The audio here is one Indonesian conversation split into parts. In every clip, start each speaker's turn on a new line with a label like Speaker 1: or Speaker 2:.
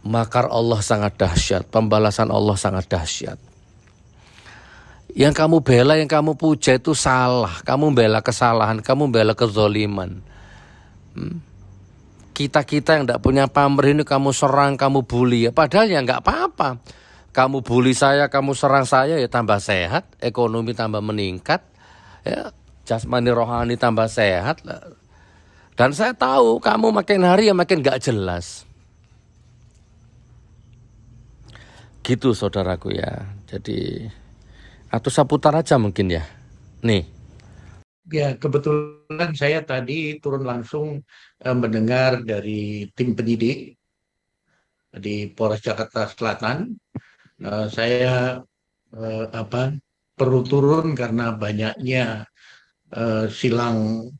Speaker 1: makar Allah sangat dahsyat, pembalasan Allah sangat dahsyat. Yang kamu bela, yang kamu puja itu salah. Kamu bela kesalahan, kamu bela kezoliman. Kita yang tidak punya pamrih ini kamu serang, kamu bully. Padahal ya nggak apa-apa. Kamu bully saya, kamu serang saya, ya tambah sehat, ekonomi tambah meningkat, ya jasmani rohani tambah sehat. Dan saya tahu kamu makin hari ya makin nggak jelas. Gitu saudaraku ya. Jadi atau saya putar aja mungkin ya. Nih.
Speaker 2: Ya, kebetulan saya tadi turun langsung mendengar dari tim penyidik di Polres Jakarta Selatan. Saya perlu turun karena banyaknya silang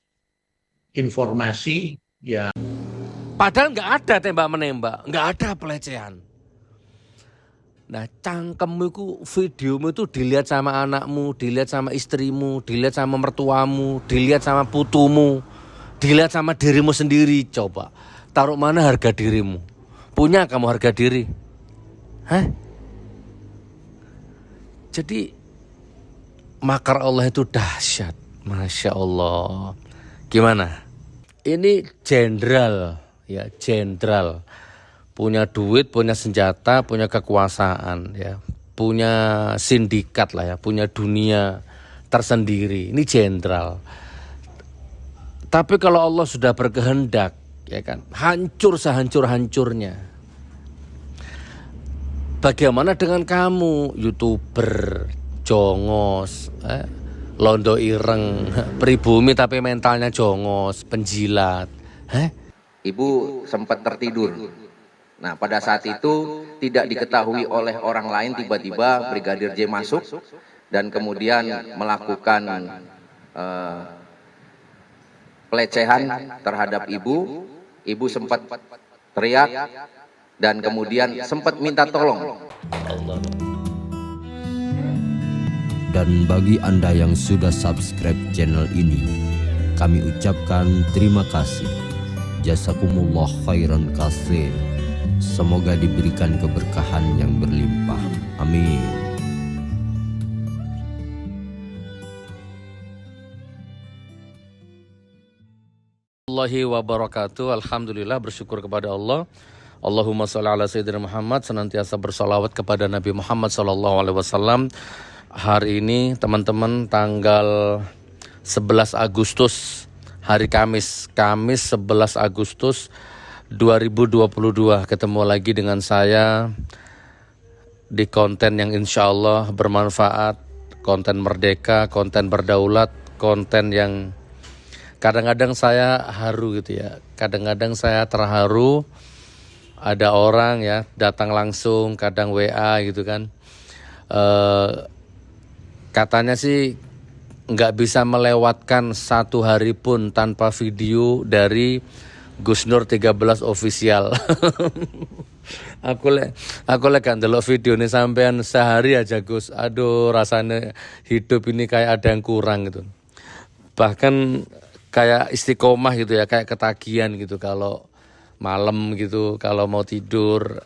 Speaker 2: informasi. Ya,
Speaker 1: Padahal nggak ada tembak-menembak, nggak ada pelecehan. Nah, cangkemmu itu, videomu itu dilihat sama anakmu, dilihat sama istrimu, dilihat sama mertuamu, dilihat sama putumu, dilihat sama dirimu sendiri. Coba, taruh mana harga dirimu? Punya kamu harga diri? Hah? Jadi, makar Allah itu dahsyat. Masya Allah. Gimana? Ini jenderal, ya jenderal. Punya duit, punya senjata, punya kekuasaan, ya, punya sindikat lah ya, punya dunia tersendiri. Ini jenderal. Tapi kalau Allah sudah berkehendak, ya kan, hancur sehancur-hancurnya. Bagaimana dengan kamu, YouTuber, jongos, londo ireng, pribumi tapi mentalnya jongos, penjilat.
Speaker 3: Ibu sempat tertidur. Nah, pada saat itu tidak diketahui oleh orang lain, tiba-tiba Brigadir J masuk dan kemudian melakukan pelecehan terhadap ibu. Ibu sempat teriak dan kemudian sempat minta tolong.
Speaker 4: Dan bagi Anda yang sudah subscribe channel ini, kami ucapkan terima kasih. Jazakumullah khairan katsir. Semoga diberikan keberkahan yang berlimpah. Amin.
Speaker 1: Allahi wabarakatuh. Alhamdulillah, bersyukur kepada Allah. Allahumma sholli ala sayyidina Muhammad, senantiasa bersalawat kepada Nabi Muhammad SAW. Hari ini teman-teman tanggal 11 Agustus, hari Kamis 11 Agustus 2022, ketemu lagi dengan saya di konten yang insya Allah bermanfaat, konten merdeka, konten berdaulat, konten yang kadang-kadang saya haru gitu ya, kadang-kadang saya terharu, ada orang ya datang langsung, kadang WA gitu kan, katanya sih nggak bisa melewatkan satu hari pun tanpa video dari Gus Nur 13 official. Aku lek kan delok video ini sampean sehari aja Gus. Aduh, rasanya hidup ini kayak ada yang kurang gitu. Bahkan kayak istiqomah gitu ya, kayak ketagihan gitu kalau malam gitu, kalau mau tidur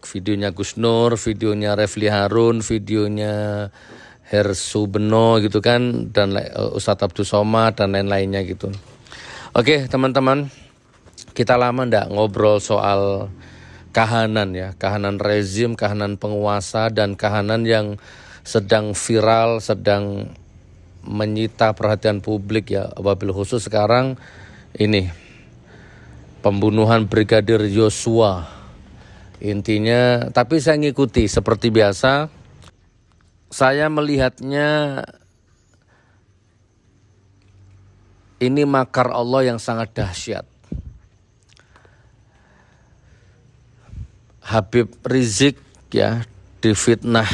Speaker 1: videonya Gus Nur, videonya Refli Harun, videonya Hersu Beno gitu kan, dan Ustadz Abdul Somad dan lain-lainnya gitu. Oke teman-teman, kita lama ndak ngobrol soal kahanan ya, kahanan rezim, kahanan penguasa, dan kahanan yang sedang viral, sedang menyita perhatian publik ya, wabil khusus sekarang ini pembunuhan Brigadir Yosua. Intinya, tapi saya ngikuti seperti biasa, saya melihatnya ini makar Allah yang sangat dahsyat. Habib Rizik ya difitnah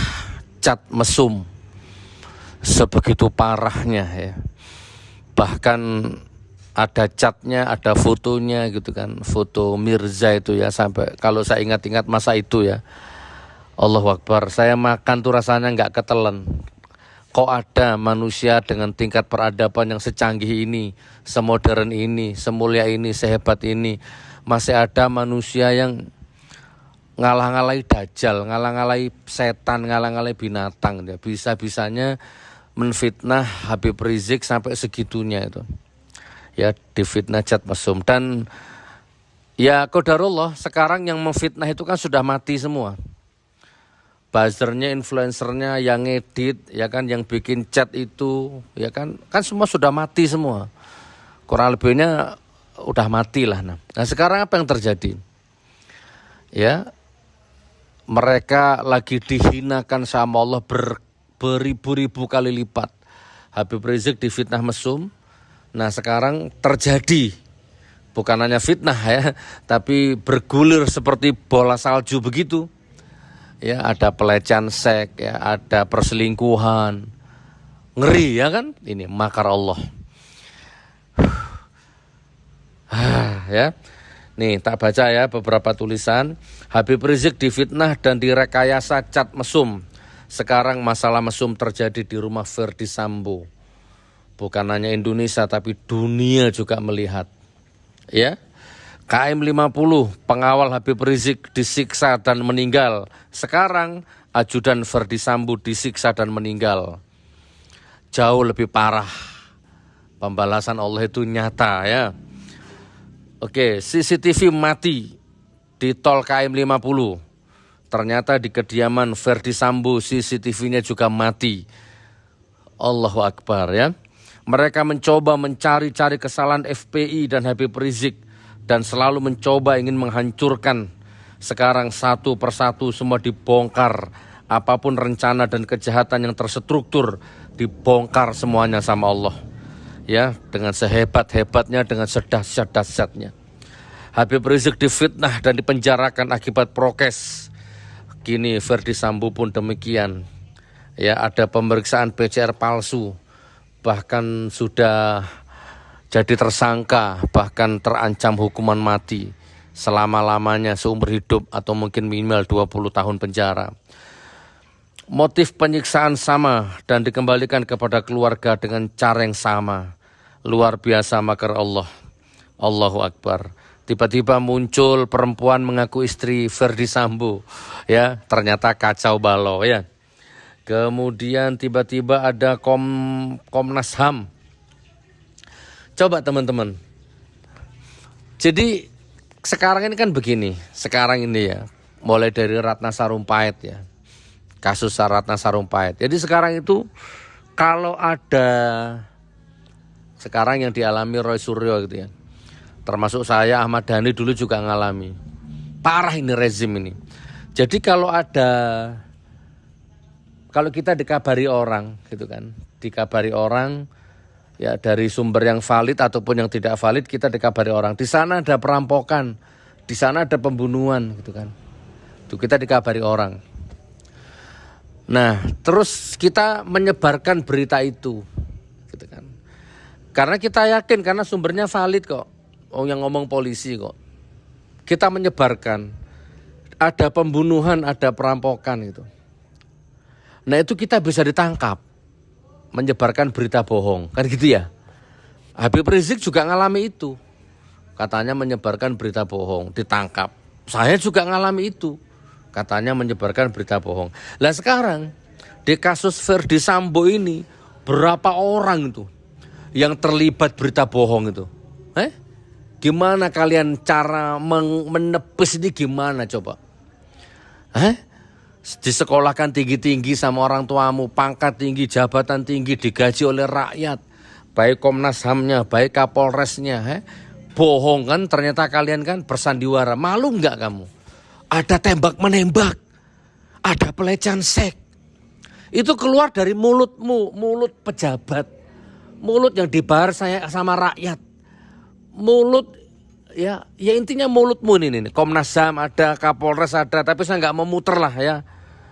Speaker 1: cat mesum sebegitu parahnya ya. Bahkan ada catnya, ada fotonya gitu kan, foto Mirza itu ya, sampai kalau saya ingat-ingat masa itu ya, Allahu Akbar, saya makan tuh rasanya nggak ketelen. Kok ada manusia dengan tingkat peradaban yang secanggih ini, semodern ini, semulia ini, sehebat ini, masih ada manusia yang ngalah-ngalahi dajjal, ngalah-ngalahi setan, ngalah-ngalahi binatang. Dia bisa-bisanya menfitnah Habib Rizik sampai segitunya itu. Ya, difitnah Chat Mesum. Dan ya qadarullah, sekarang yang memfitnah itu kan sudah mati semua. Buzzernya, influencernya, yang ngedit, ya kan, yang bikin chat itu, ya kan semua sudah mati semua. Kurang lebihnya udah mati lah. Nah sekarang apa yang terjadi? Ya, mereka lagi dihinakan sama Allah beribu-ribu kali lipat. Habib Rizik difitnah mesum. Nah sekarang terjadi, bukan hanya fitnah ya, tapi bergulir seperti bola salju begitu. Ya, ada pelecehan seks, ya, ada perselingkuhan. Ngeri ya kan? Ini makar Allah. Ya. Nih, tak baca ya beberapa tulisan. Habib Rizik difitnah dan direkayasa Chat Mesum. Sekarang masalah mesum terjadi di rumah Verdi Sambo. Bukan hanya Indonesia tapi dunia juga melihat. Ya. KM 50, pengawal Habib Rizik disiksa dan meninggal. Sekarang ajudan Verdi Sambo disiksa dan meninggal. Jauh lebih parah. Pembalasan Allah itu nyata ya. Oke, CCTV mati di tol KM 50. Ternyata di kediaman Verdi Sambo CCTV-nya juga mati. Allahu Akbar ya. Mereka mencoba mencari-cari kesalahan FPI dan Habib Rizik. Dan selalu mencoba ingin menghancurkan. Sekarang satu persatu semua dibongkar. Apapun rencana dan kejahatan yang terstruktur dibongkar semuanya sama Allah. Ya, dengan sehebat-hebatnya, dengan sedahsyat-dahsyatnya. Habib Rizik difitnah dan dipenjarakan akibat prokes. Kini Verdi Sambo pun demikian. Ya, ada pemeriksaan PCR palsu. Bahkan sudah jadi tersangka, bahkan terancam hukuman mati selama-lamanya, seumur hidup atau mungkin minimal 20 tahun penjara. Motif penyiksaan sama dan dikembalikan kepada keluarga dengan cara yang sama. Luar biasa makar Allah. Allahu Akbar. Tiba-tiba muncul perempuan mengaku istri Verdi Sambo. Ya, ternyata kacau balau ya. Kemudian tiba-tiba ada Komnas HAM. Coba teman-teman. Jadi sekarang ini kan begini. Sekarang ini ya, mulai dari Ratna Sarumpait ya. Kasus Ratna Sarumpait. Jadi sekarang itu kalau ada sekarang yang dialami Roy Suryo gitu ya. Termasuk saya, Ahmad Dhani dulu juga ngalami. Parah ini rezim ini. Jadi kalau kita dikabari orang gitu kan. Dikabari orang ya dari sumber yang valid ataupun yang tidak valid, kita dikabari orang. Di sana ada perampokan, di sana ada pembunuhan gitu kan. Itu kita dikabari orang. Nah, terus kita menyebarkan berita itu gitu kan. Karena kita yakin, karena sumbernya valid kok. Oh, yang ngomong polisi kok. Kita menyebarkan ada pembunuhan, ada perampokan gitu. Nah, itu kita bisa ditangkap. Menyebarkan berita bohong, kan gitu ya. Habib Rizik juga ngalami itu. Katanya menyebarkan berita bohong, ditangkap. Saya juga ngalami itu. Katanya menyebarkan berita bohong. Lah sekarang di kasus Verdi Sambo ini berapa orang itu yang terlibat berita bohong itu? Gimana kalian cara menepis ini gimana coba? Disekolahkan tinggi-tinggi sama orang tuamu, pangkat tinggi, jabatan tinggi, digaji oleh rakyat, baik Komnas HAM-nya, baik Kapolresnya, bohong kan ternyata kalian kan bersandiwara. Malu nggak kamu? Ada tembak menembak, ada pelecehan seks, itu keluar dari mulutmu, mulut pejabat, mulut yang dibayar saya sama rakyat, mulut ya intinya mulutmu ini. Komnas HAM ada, Kapolres ada, tapi saya nggak mau muter lah ya.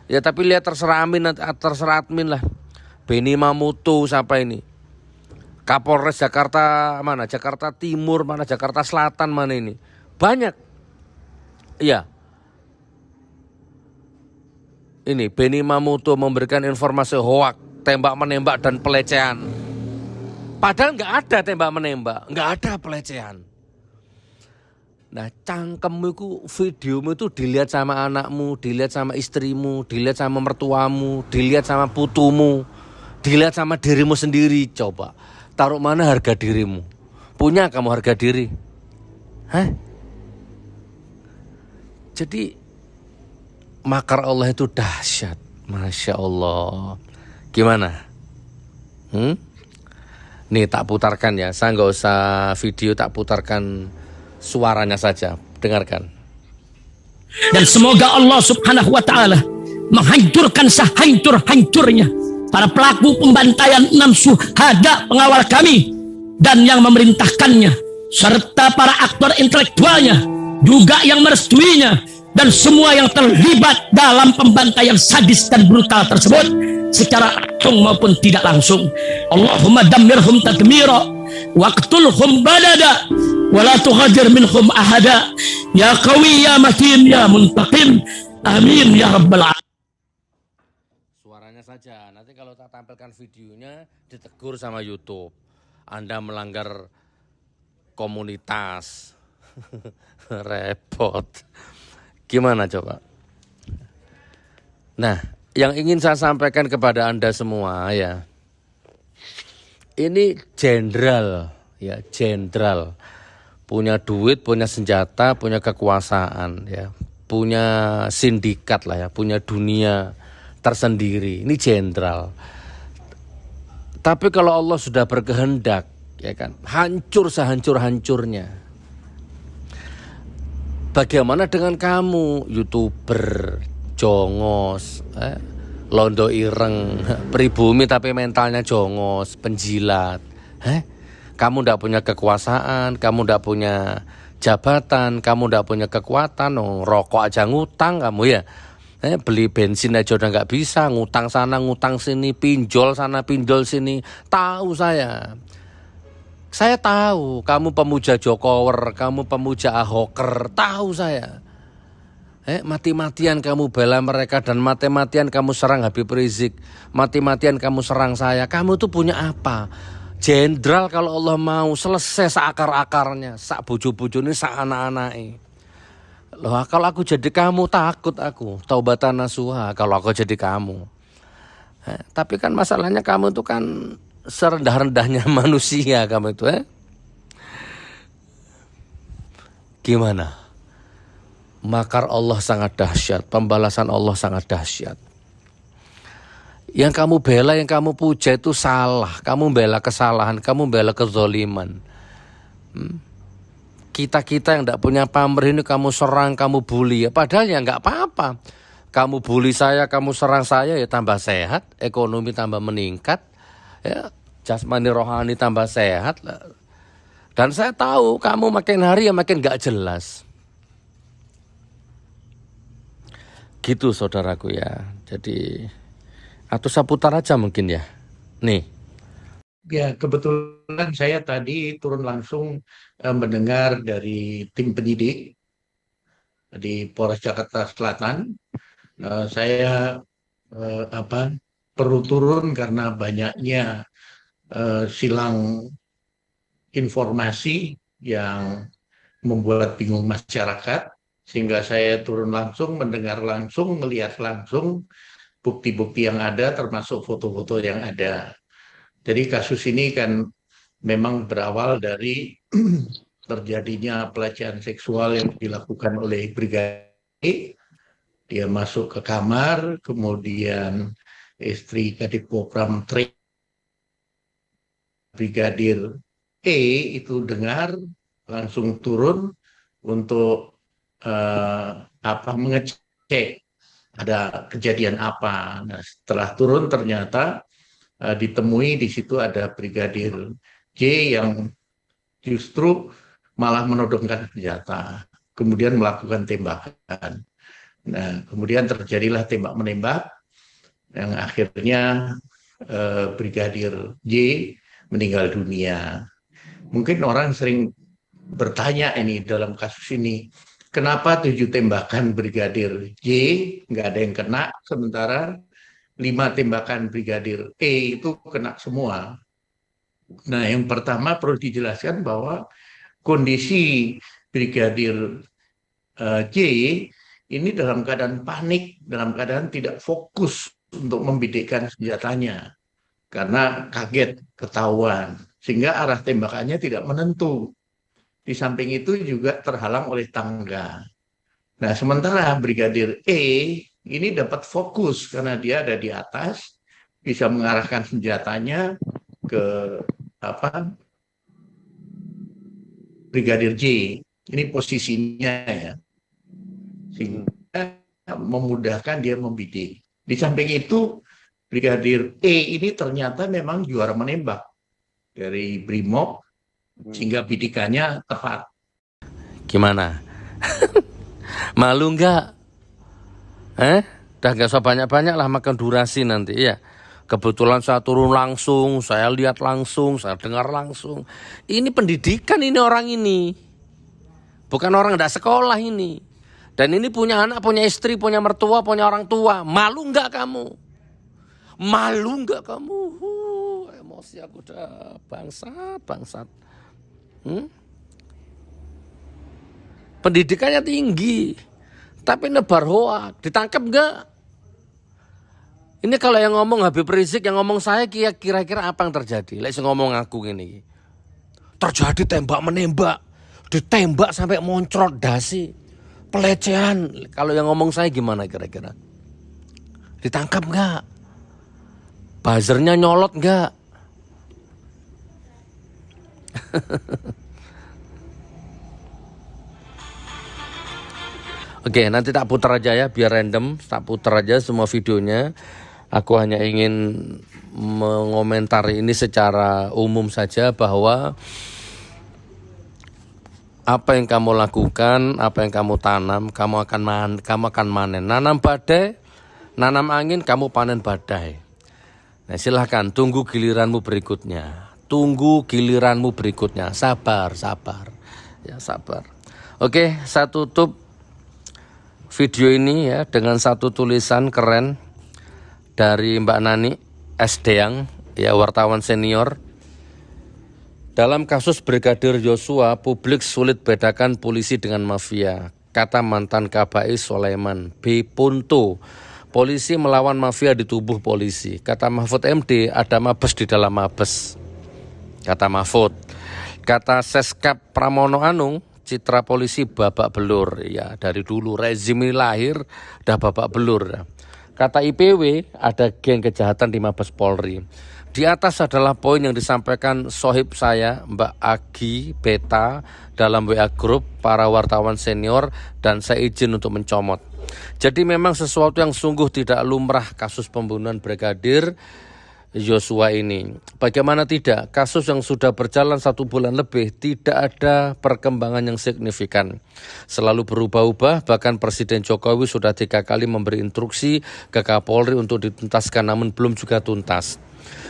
Speaker 1: Ya tapi lihat terserah admin lah. Beni Mamutu sampai ini. Kapolres Jakarta mana? Jakarta Timur mana? Jakarta Selatan mana ini? Banyak. Iya. Ini Beni Mamutu memberikan informasi hoak, tembak menembak dan pelecehan. Padahal nggak ada tembak menembak, nggak ada pelecehan. Nah, cangkemmu itu, videomu itu dilihat sama anakmu, dilihat sama istrimu, dilihat sama mertuamu, dilihat sama putumu, dilihat sama dirimu sendiri. Coba, taruh mana harga dirimu? Punya kamu harga diri? Hah? Jadi, makar Allah itu dahsyat. Masya Allah. Gimana? Nih tak putarkan ya, saya nggak usah video, tak putarkan suaranya saja, dengarkan.
Speaker 5: Dan semoga Allah subhanahu wa ta'ala menghancurkan sehancur-hancurnya para pelaku pembantaian 6 syuhada pengawal kami dan yang memerintahkannya, serta para aktor intelektualnya juga yang merestuinya, dan semua yang terlibat dalam pembantaian sadis dan brutal tersebut secara langsung maupun tidak langsung. Allahumma dammirhum tadmira waqtulhum badada wala tughadir minhum ahada ya qawi ya matin ya muntaqim amin ya rabbal alamin.
Speaker 1: Suaranya saja, nanti kalau tak tampilkan videonya ditegur sama YouTube. Anda melanggar komunitas. Repot. Gimana coba? Nah, yang ingin saya sampaikan kepada Anda semua ya, ini jenderal ya, jenderal punya duit, punya senjata, punya kekuasaan ya, punya sindikat lah ya, punya dunia tersendiri. Ini jenderal. Tapi kalau Allah sudah berkehendak ya kan, hancur sehancur-hancurnya. Bagaimana dengan kamu, YouTuber, jongos, londo ireng, pribumi tapi mentalnya jongos, penjilat. Kamu ndak punya kekuasaan, kamu ndak punya jabatan, kamu ndak punya kekuatan, rokok aja ngutang kamu ya. Beli bensin aja udah nggak bisa, ngutang sana, ngutang sini, pinjol sana, pinjol sini. Tahu saya. Saya tahu kamu pemuja Jokower, kamu pemuja Ahoker, tahu saya. Mati-matian kamu bela mereka dan mati-matian kamu serang Habib Rizik, mati-matian kamu serang saya. Kamu tuh punya apa? Jenderal kalau Allah mau selesai seakar-akarnya, sak bojo-bojone, sak anak-anake. Loh, kalau aku jadi kamu takut aku, taubatan nasuha kalau aku jadi kamu. Tapi kan masalahnya kamu tuh kan serendah-rendahnya manusia kamu itu Gimana? Makar Allah sangat dahsyat, pembalasan Allah sangat dahsyat. Yang kamu bela, yang kamu puja itu salah. Kamu bela kesalahan, kamu bela kezoliman. Kita-kita yang tidak punya pamrih ini kamu serang, kamu bully. Padahal ya nggak apa-apa. Kamu bully saya, kamu serang saya ya tambah sehat, ekonomi tambah meningkat. Ya, jasmani rohani tambah sehat. Dan saya tahu kamu makin hari ya makin gak jelas. Gitu saudaraku ya. Jadi atau saya putar aja mungkin ya. Nih.
Speaker 2: Ya, kebetulan saya tadi turun langsung mendengar dari tim penyidik di Polres Jakarta Selatan. Saya perlu turun karena banyaknya silang informasi yang membuat bingung masyarakat, sehingga saya turun langsung, mendengar langsung, melihat langsung bukti-bukti yang ada, termasuk foto-foto yang ada. Jadi kasus ini kan memang berawal dari terjadinya pelecehan seksual yang dilakukan oleh Brigadir. Dia masuk ke kamar, kemudian istri Kadipropam Brigadir E itu dengar, langsung turun untuk mengecek ada kejadian apa. Nah, setelah turun ternyata ditemui di situ ada Brigadir J yang justru malah menodongkan senjata, kemudian melakukan tembakan. Nah, kemudian terjadilah tembak-menembak yang akhirnya Brigadir J meninggal dunia. Mungkin orang sering bertanya ini dalam kasus ini, kenapa 7 tembakan Brigadir J nggak ada yang kena, sementara 5 tembakan Brigadir E itu kena semua. Nah, yang pertama perlu dijelaskan bahwa kondisi Brigadir J ini dalam keadaan panik, dalam keadaan tidak fokus untuk membidikkan senjatanya karena kaget ketahuan, sehingga arah tembakannya tidak menentu. Di samping itu juga terhalang oleh tangga. Nah, sementara Brigadir E ini dapat fokus karena dia ada di atas, bisa mengarahkan senjatanya ke Brigadir J. Ini posisinya ya, sehingga memudahkan dia membidik. Di samping itu, Brigadir E ini ternyata memang juara menembak dari Brimob, sehingga bidikannya tepat.
Speaker 1: Gimana? Malu nggak? Udah nggak usah banyak-banyak lah makan durasi nanti ya. Kebetulan saya turun langsung, saya lihat langsung, saya dengar langsung. Ini pendidikan ini orang ini. Bukan orang nggak sekolah ini. Dan ini punya anak, punya istri, punya mertua, punya orang tua. Malu nggak kamu? Malu nggak kamu? Emosi aku udah bangsat. Pendidikannya tinggi, tapi nebar hoak. Ditangkap nggak? Ini kalau yang ngomong Habib Rizik, yang ngomong saya kira-kira apa yang terjadi? Lek ngomong aku gini, terjadi tembak menembak, ditembak sampai moncrot dasi, pelecehan. Kalau yang ngomong saya gimana kira-kira? Ditangkap nggak? Buzzernya nyolot nggak? Oke, nanti tak putar aja ya, biar random, tak putar aja semua videonya. Aku hanya ingin mengomentari ini secara umum saja bahwa apa yang kamu lakukan, apa yang kamu tanam, kamu akan manen. Nanam badai, nanam angin, kamu panen badai. Nah, silahkan tunggu giliranmu berikutnya. Tunggu giliranmu berikutnya. Sabar. Ya, sabar. Oke, saya tutup video ini ya dengan satu tulisan keren dari Mbak Nani S. Deang, ya, wartawan senior. Dalam kasus Brigadir Yosua, publik sulit bedakan polisi dengan mafia, kata mantan KBI Sulaiman B. Punto. Polisi melawan mafia di tubuh polisi. Kata Mahfud MD, ada mabes di dalam mabes. Kata Mahfud. Kata Seskap Pramono Anung, citra polisi babak belur. Ya, dari dulu rezim ini lahir udah babak belur. Kata IPW, ada geng kejahatan di Mabes Polri. Di atas adalah poin yang disampaikan sohib saya, Mbak Agi Beta, dalam WA Group para wartawan senior, dan saya izin untuk mencomot. Jadi memang sesuatu yang sungguh tidak lumrah kasus pembunuhan Brigadir Yosua ini. Bagaimana tidak, kasus yang sudah berjalan 1 bulan lebih tidak ada perkembangan yang signifikan. Selalu berubah-ubah, bahkan Presiden Jokowi sudah 3 kali memberi instruksi ke Kapolri untuk dituntaskan, namun belum juga tuntas.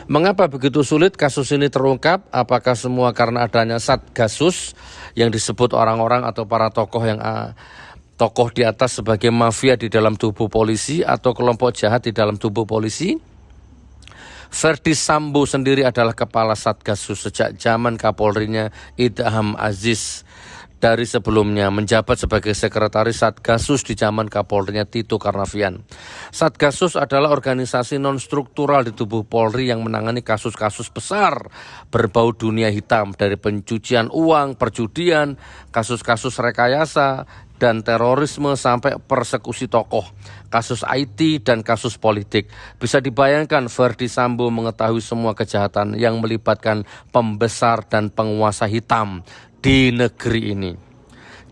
Speaker 1: Mengapa begitu sulit kasus ini terungkap? Apakah semua karena adanya Satgasus yang disebut orang-orang atau para tokoh yang tokoh di atas sebagai mafia di dalam tubuh polisi atau kelompok jahat di dalam tubuh polisi? Verdi Sambo sendiri adalah kepala Satgasus sejak zaman Kapolrinya Idham Aziz. Dari sebelumnya menjabat sebagai sekretaris Satgasus di zaman Kapolrinya Tito Karnavian. Satgasus adalah organisasi non-struktural di tubuh Polri yang menangani kasus-kasus besar berbau dunia hitam, dari pencucian uang, perjudian, kasus-kasus rekayasa, dan terorisme sampai persekusi tokoh, kasus IT dan kasus politik. Bisa dibayangkan Verdi Sambo mengetahui semua kejahatan yang melibatkan pembesar dan penguasa hitam di negeri ini.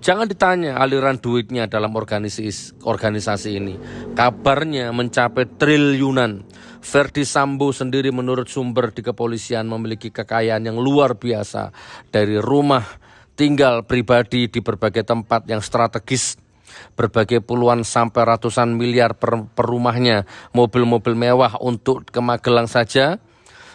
Speaker 1: Jangan ditanya aliran duitnya dalam organisasi ini. Kabarnya mencapai triliunan. Verdi Sambo sendiri menurut sumber di kepolisian memiliki kekayaan yang luar biasa, dari rumah tinggal pribadi di berbagai tempat yang strategis, berbagai puluhan sampai ratusan miliar per rumahnya, mobil-mobil mewah. Untuk ke Magelang saja,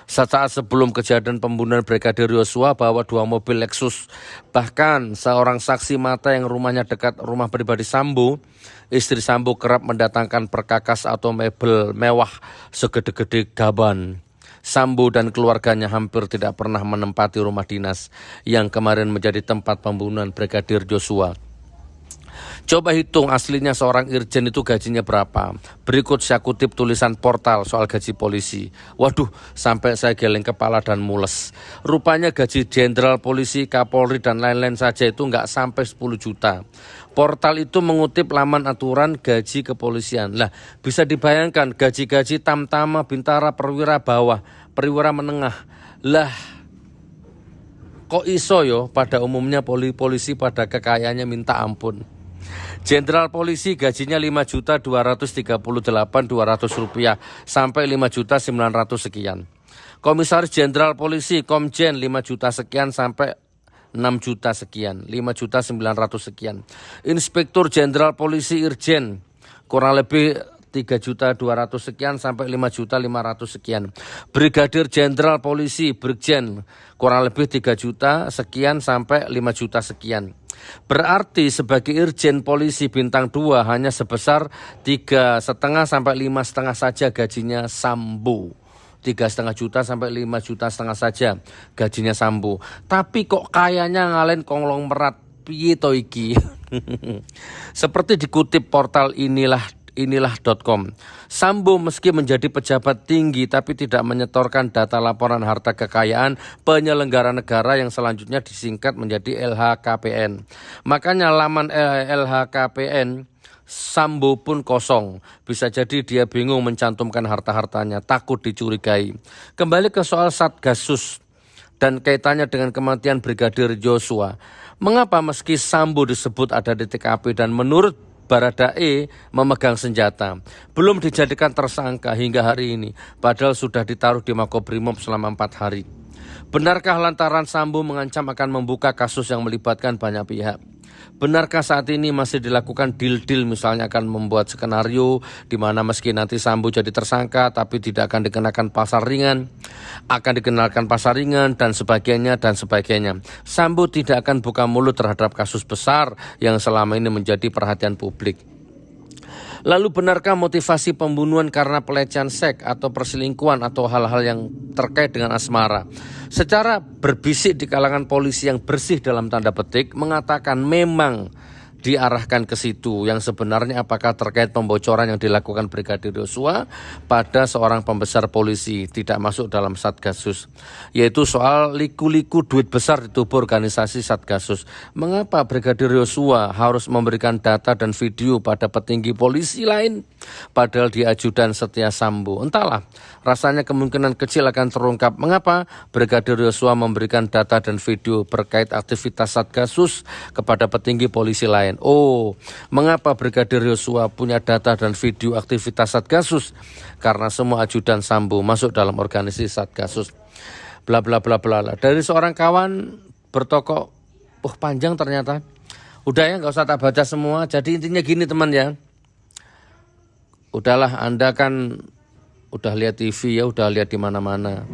Speaker 1: sesaat sebelum kejadian pembunuhan Brigadir Yosua bawa 2 mobil Lexus. Bahkan seorang saksi mata yang rumahnya dekat rumah pribadi Sambo, istri Sambo kerap mendatangkan perkakas atau mebel mewah segede-gede gaban. Sambo dan keluarganya hampir tidak pernah menempati rumah dinas yang kemarin menjadi tempat pembunuhan Brigadir Joshua. Coba hitung aslinya seorang irjen itu gajinya berapa. Berikut saya kutip tulisan portal soal gaji polisi. Waduh, sampai saya geleng kepala dan mules. Rupanya gaji jenderal polisi, Kapolri dan lain-lain saja itu nggak sampai 10 juta. Portal itu mengutip laman aturan gaji kepolisian. Lah, bisa dibayangkan gaji-gaji tamtama, bintara, perwira bawah, perwira menengah. Lah, kok iso yo pada umumnya polisi pada kekayaannya minta ampun. Jenderal polisi gajinya 5.238.200 rupiah sampai 5.900 sekian. Komisaris jenderal polisi Komjen 5 juta sekian sampai 6 juta sekian, 5.900 sekian. Inspektur jenderal polisi Irjen kurang lebih 3.200 sekian sampai 5.500 sekian. Brigadir jenderal polisi Brigjen kurang lebih 3 juta sekian sampai 5 juta sekian. Berarti sebagai irjen polisi bintang 2 hanya sebesar 3,5 sampai 5,5 saja gajinya Sambo. 3,5 juta sampai 5 juta setengah saja gajinya Sambo. Tapi kok kayaknya ngalahin konglomerat piye to iki. Seperti dikutip portal inilah.com. Sambo meski menjadi pejabat tinggi tapi tidak menyetorkan data laporan harta kekayaan penyelenggara negara yang selanjutnya disingkat menjadi LHKPN. Makanya laman LHKPN Sambo pun kosong. Bisa jadi dia bingung mencantumkan harta-hartanya, takut dicurigai. Kembali ke soal Satgasus dan kaitannya dengan kematian Brigadir Joshua. Mengapa meski Sambo disebut ada di TKP dan menurut Baradae memegang senjata, belum dijadikan tersangka hingga hari ini, padahal sudah ditaruh di Makobrimob selama 4 hari. Benarkah lantaran Sambo mengancam akan membuka kasus yang melibatkan banyak pihak? Benarkah saat ini masih dilakukan deal-deal misalnya akan membuat skenario di mana meski nanti Sambo jadi tersangka tapi tidak akan dikenakan pasal ringan, akan dikenakan pasal ringan dan sebagainya dan sebagainya. Sambo tidak akan buka mulut terhadap kasus besar yang selama ini menjadi perhatian publik. Lalu benarkah motivasi pembunuhan karena pelecehan seks atau perselingkuhan atau hal-hal yang terkait dengan asmara? Secara berbisik di kalangan polisi yang bersih dalam tanda petik mengatakan memang diarahkan ke situ, yang sebenarnya apakah terkait pembocoran yang dilakukan Brigadir Joshua pada seorang pembesar polisi tidak masuk dalam Satgasus, yaitu soal liku-liku duit besar di tubuh organisasi Satgasus. Mengapa Brigadir Joshua harus memberikan data dan video pada petinggi polisi lain padahal dia ajudan setia Sambo? Entahlah, rasanya kemungkinan kecil akan terungkap mengapa Brigadir Joshua memberikan data dan video berkait aktivitas Satgasus kepada petinggi polisi lain. Oh, mengapa Brigadir Joshua punya data dan video aktivitas Satgasus? Karena semua ajudan Sambo masuk dalam organisasi Satgasus. Bla bla bla bla. Dari seorang kawan bertokok, panjang ternyata. Udah ya, nggak usah tak baca semua. Jadi intinya gini teman ya. Udahlah, Anda kan udah lihat TV ya, udah lihat di mana-mana.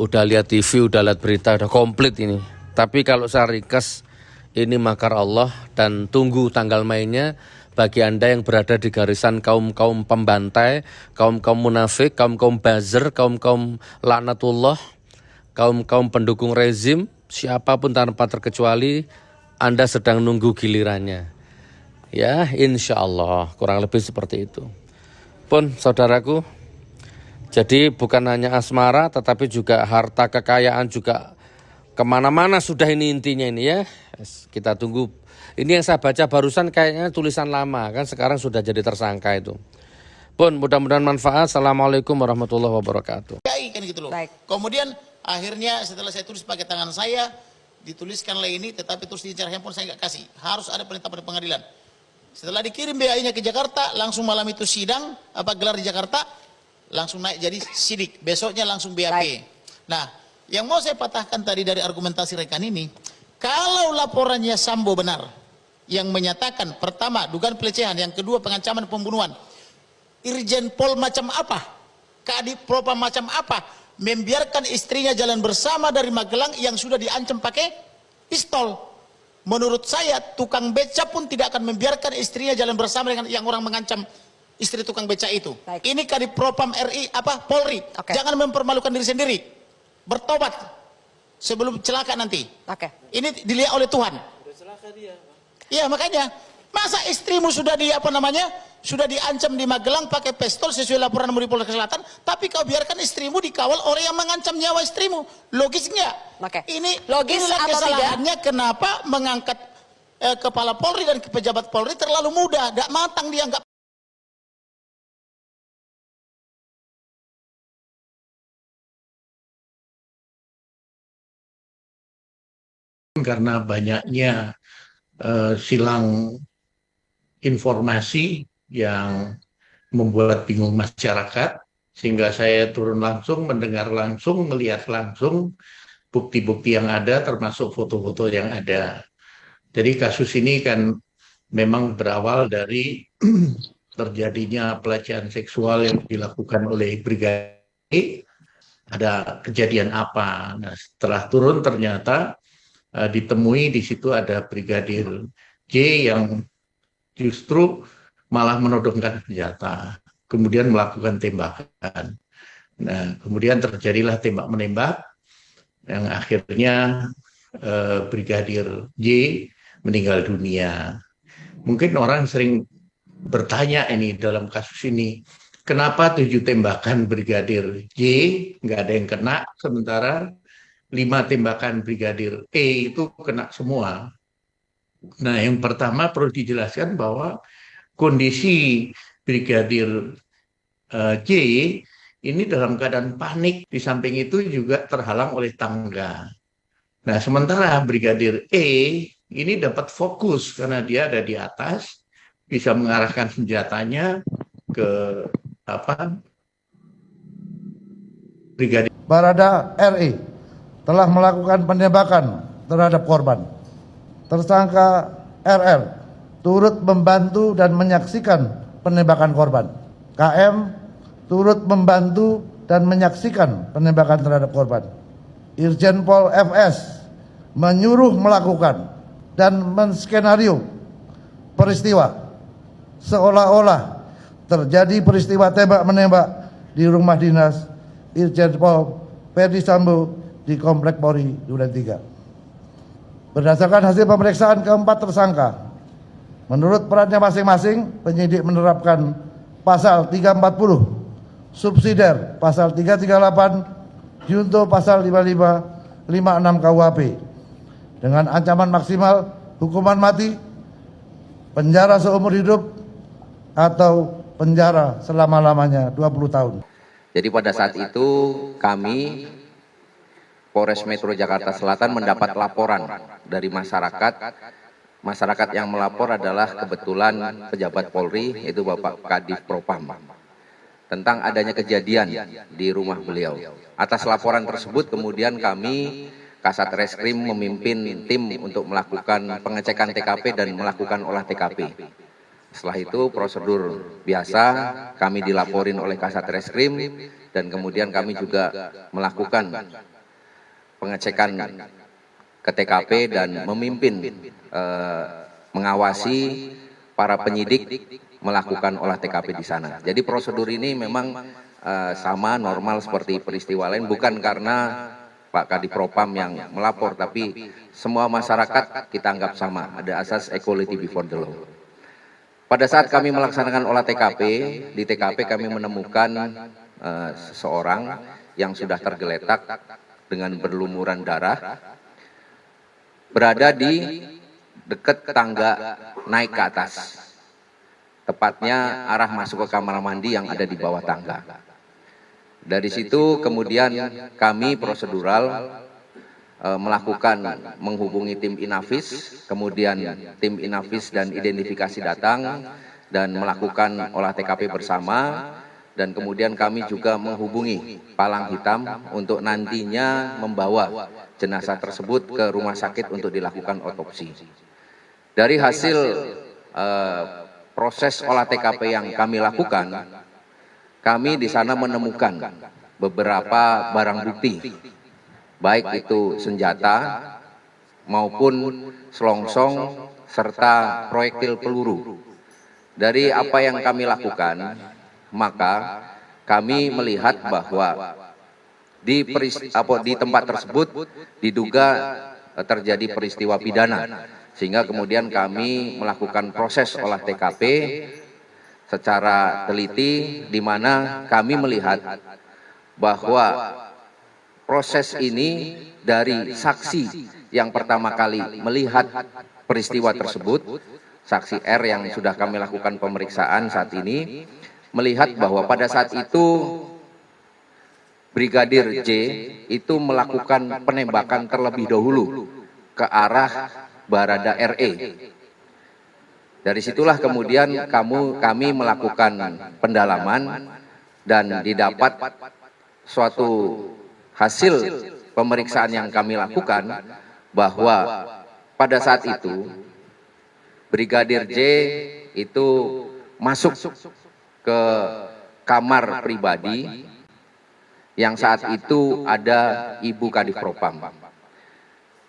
Speaker 1: Udah lihat TV, udah lihat berita, udah komplit ini. Tapi kalau saya ringkas, ini makar Allah dan tunggu tanggal mainnya bagi Anda yang berada di garisan kaum-kaum pembantai, kaum-kaum munafik, kaum-kaum buzzer, kaum-kaum laknatullah, kaum-kaum pendukung rezim, siapapun tanpa terkecuali, Anda sedang nunggu gilirannya. Ya, insya Allah, kurang lebih seperti itu. Pun saudaraku, jadi bukan hanya asmara tetapi juga harta kekayaan juga kemana-mana sudah ini intinya ini ya. Kita tunggu. Ini yang saya baca barusan kayaknya tulisan lama kan, sekarang sudah jadi tersangka itu. Pun mudah-mudahan manfaat. Assalamualaikum warahmatullahi wabarakatuh.
Speaker 6: Kan gitu loh. Baik. Kemudian akhirnya setelah saya tulis pakai tangan saya, dituliskanlah ini, tetapi terus diincar handphone saya nggak kasih. Harus ada penetapan pengadilan. Setelah dikirim BAI-nya ke Jakarta, langsung malam itu sidang, gelar di Jakarta, langsung naik jadi sidik. Besoknya langsung BAP. Baik. Nah, yang mau saya patahkan tadi dari argumentasi rekan ini, kalau laporannya Sambo benar, yang menyatakan pertama dugaan pelecehan, yang kedua pengancaman pembunuhan, Irjen Pol macam apa, Kadif Propam macam apa, membiarkan istrinya jalan bersama dari Magelang yang sudah diancam pakai pistol. Menurut saya tukang beca pun tidak akan membiarkan istrinya jalan bersama dengan yang orang mengancam istri tukang beca itu.
Speaker 7: Baik.
Speaker 6: Ini Kadipropam RI Polri.
Speaker 7: Oke.
Speaker 6: Jangan mempermalukan diri sendiri. Bertobat sebelum celaka nanti.
Speaker 7: Oke.
Speaker 6: Ini dilihat oleh Tuhan. Iya, makanya masa istrimu sudah sudah diancam di Magelang pakai pistol sesuai laporan di Polres Selatan, tapi kau biarkan istrimu dikawal orang yang mengancam nyawa istrimu. Logis nggak?
Speaker 7: Oke.
Speaker 6: Ini
Speaker 7: Logis
Speaker 6: inilah
Speaker 7: atau
Speaker 6: kesalahannya kenapa mengangkat kepala Polri dan pejabat Polri terlalu muda, tidak matang dia, nggak.
Speaker 2: Karena banyaknya silang informasi yang membuat bingung masyarakat, sehingga saya turun langsung, mendengar langsung, melihat langsung bukti-bukti yang ada, termasuk foto-foto yang ada. Jadi kasus ini kan memang berawal dari terjadinya pelecehan seksual yang dilakukan oleh Brigadir. Ada kejadian apa? Nah, setelah turun ternyata ditemui di situ ada Brigadir J yang justru malah menodongkan senjata, kemudian melakukan tembakan. Nah, kemudian terjadilah tembak-menembak yang akhirnya Brigadir J meninggal dunia. Mungkin orang sering bertanya ini dalam kasus ini, kenapa 7 tembakan Brigadir J nggak ada yang kena, sementara 5 tembakan Brigadir E itu kena semua. Nah, yang pertama perlu dijelaskan bahwa kondisi Brigadir J ini dalam keadaan panik, di samping itu juga terhalang oleh tangga. Nah, sementara Brigadir E ini dapat fokus karena dia ada di atas, bisa mengarahkan senjatanya ke Brigadir
Speaker 8: Barada RI telah melakukan penembakan terhadap korban. Tersangka RR turut membantu dan menyaksikan penembakan korban. KM turut membantu dan menyaksikan penembakan terhadap korban. Irjen Pol FS menyuruh melakukan dan menskenario peristiwa seolah-olah terjadi peristiwa tembak-menembak di rumah dinas Irjen Pol Ferdi Sambo di Komplek Polri Duren 3. Berdasarkan hasil pemeriksaan keempat tersangka, menurut perannya masing-masing, penyidik menerapkan pasal 340, subsidiar pasal 338, junto pasal 55, 56 KUHP dengan ancaman maksimal hukuman mati, penjara seumur hidup, atau penjara selama-lamanya 20 tahun.
Speaker 3: Jadi pada saat itu kami Polres Metro Jakarta Selatan mendapat laporan dari masyarakat. Masyarakat yang melapor adalah kebetulan pejabat Polri, yaitu Bapak Kadipropam, tentang adanya kejadian di rumah beliau. Atas laporan tersebut kemudian kami Kasat Reskrim memimpin tim untuk melakukan pengecekan TKP dan melakukan olah TKP. Setelah itu prosedur biasa, kami dilaporin oleh Kasat Reskrim dan kemudian kami juga melakukan pengecekan ke TKP dan memimpin mengawasi para penyidik melakukan olah TKP di sana. Jadi prosedur ini memang sama normal seperti peristiwa lain, bukan karena Pak Kadipropam yang melapor, tapi semua masyarakat kita anggap sama, ada asas equality before the law. Pada saat kami melaksanakan olah TKP, di TKP kami menemukan seseorang yang sudah tergeletak dengan berlumuran darah, berada di dekat tangga naik ke atas, tepatnya arah masuk ke kamar mandi yang ada di bawah tangga. Dari situ kemudian kami prosedural melakukan menghubungi tim Inavis, kemudian tim Inavis dan identifikasi datang dan melakukan olah TKP bersama. Dan kemudian kami juga menghubungi Palang Hitam untuk nantinya membawa jenazah tersebut ke rumah sakit untuk dilakukan otopsi. Dari hasil proses olah TKP yang kami lakukan, kami di sana menemukan beberapa barang bukti, baik itu senjata maupun selongsong serta proyektil peluru. Dari apa yang kami lakukan, maka kami melihat bahwa di tempat tersebut diduga terjadi peristiwa pidana, sehingga kemudian kami melakukan proses olah TKP secara teliti, di mana kami melihat bahwa proses ini dari saksi yang pertama kali melihat peristiwa tersebut, saksi R yang sudah kami lakukan pemeriksaan saat ini, melihat bahwa pada saat itu Brigadir J itu melakukan penembakan terlebih dahulu ke arah Barada RE. Dari situlah kemudian kami melakukan pendalaman dan didapat suatu hasil pemeriksaan yang kami lakukan bahwa pada saat itu Brigadir J itu masuk ke kamar pribadi yang saat itu ada Ibu Kadif Propam.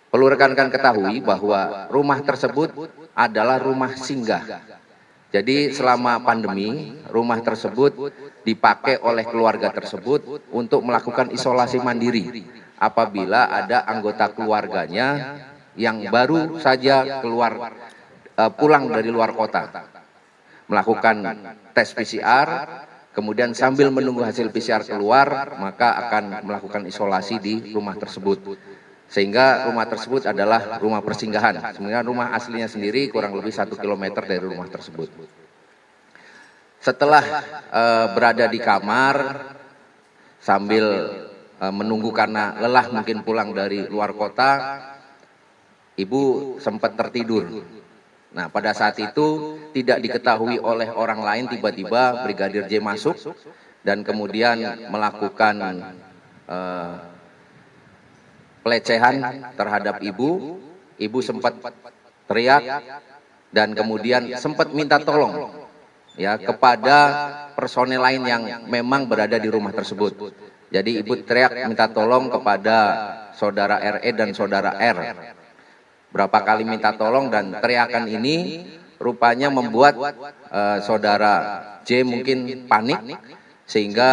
Speaker 3: Perlu rekan-rekan ketahui bahwa rumah tersebut adalah rumah singgah. Jadi selama pandemi, rumah tersebut dipakai oleh keluarga tersebut untuk melakukan isolasi mandiri apabila ada anggota keluarganya yang baru saja pulang dari luar kota, melakukan tes PCR, kemudian sambil menunggu hasil PCR keluar, maka akan melakukan isolasi di rumah tersebut. Sehingga rumah tersebut adalah rumah persinggahan. Sebenarnya rumah aslinya sendiri kurang lebih 1 km dari rumah tersebut. Setelah berada di kamar, sambil menunggu karena lelah mungkin pulang dari luar kota, Ibu sempat tertidur. Nah, pada saat itu tidak diketahui oleh orang lain, tiba-tiba Brigadir J masuk dan kemudian melakukan pelecehan terhadap Ibu. Ibu sempat teriak dan kemudian sempat minta tolong ya kepada personel lain yang memang berada di rumah tersebut. Jadi Ibu teriak minta tolong kepada saudara RE dan saudara R. Berapa kali minta tolong dan teriakan ini rupanya membuat saudara J mungkin panik, sehingga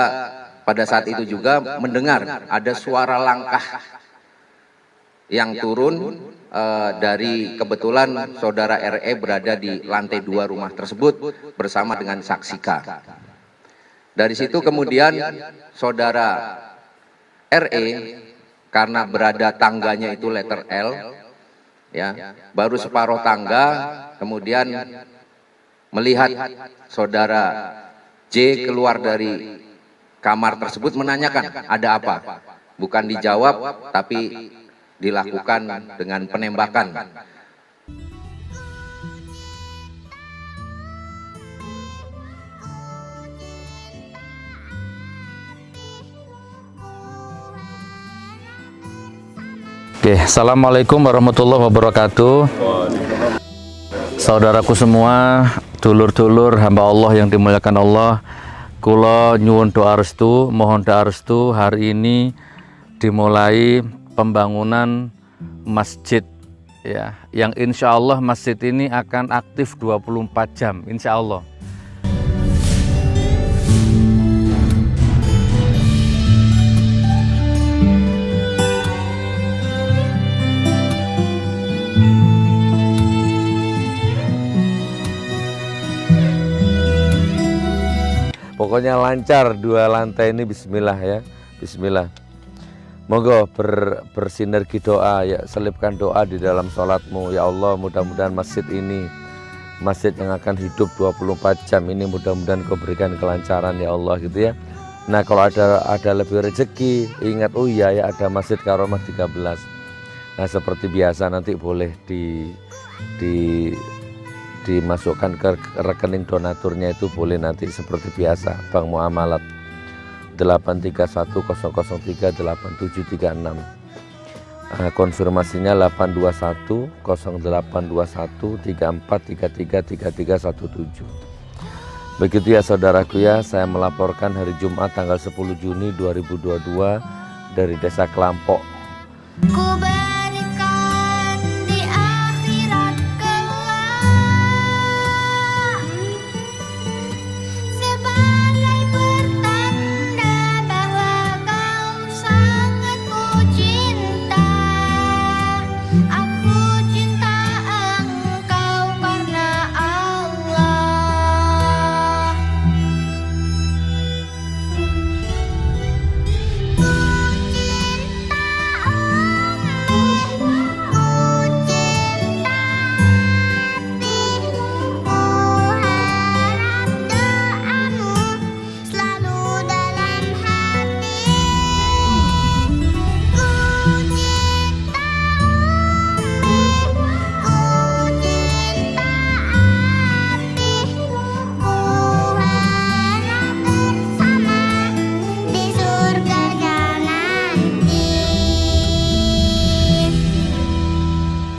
Speaker 3: pada saat itu juga mendengar ada suara langkah yang turun dari kebetulan saudara RE berada di lantai 2 rumah tersebut bersama dengan saksi K. Dari situ kemudian saudara RE karena berada tangganya itu letter L, ya, baru separuh tangga, kemudian melihat saudara J keluar dari kamar tersebut, menanyakan ada apa. Bukan dijawab, tapi dilakukan dengan penembakan.
Speaker 1: Oke, assalamualaikum warahmatullahi wabarakatuh. Saudaraku semua, dulur-dulur hamba Allah yang dimuliakan Allah, kula nyuwun doa restu, mohon doa restu. Hari ini dimulai pembangunan masjid ya, yang insya Allah masjid ini akan aktif 24 jam insya Allah. Pokoknya lancar 2 lantai ini, bismillah ya, bismillah. Monggo bersinergi doa ya, selipkan doa di dalam sholatmu. Ya Allah, mudah-mudahan masjid ini, masjid yang akan hidup 24 jam ini, mudah-mudahan Kau berikan kelancaran ya Allah gitu ya. Nah, kalau ada lebih rezeki, ingat oh iya ya, ada Masjid Karomah 13. Nah, seperti biasa nanti boleh dimasukkan ke rekening donaturnya, itu boleh nanti seperti biasa, Bank Muamalat 83100387736. Konfirmasinya 821082134333317. Begitu ya saudaraku ya, saya melaporkan hari Jumat tanggal 10 Juni 2022 dari Desa Kelampok.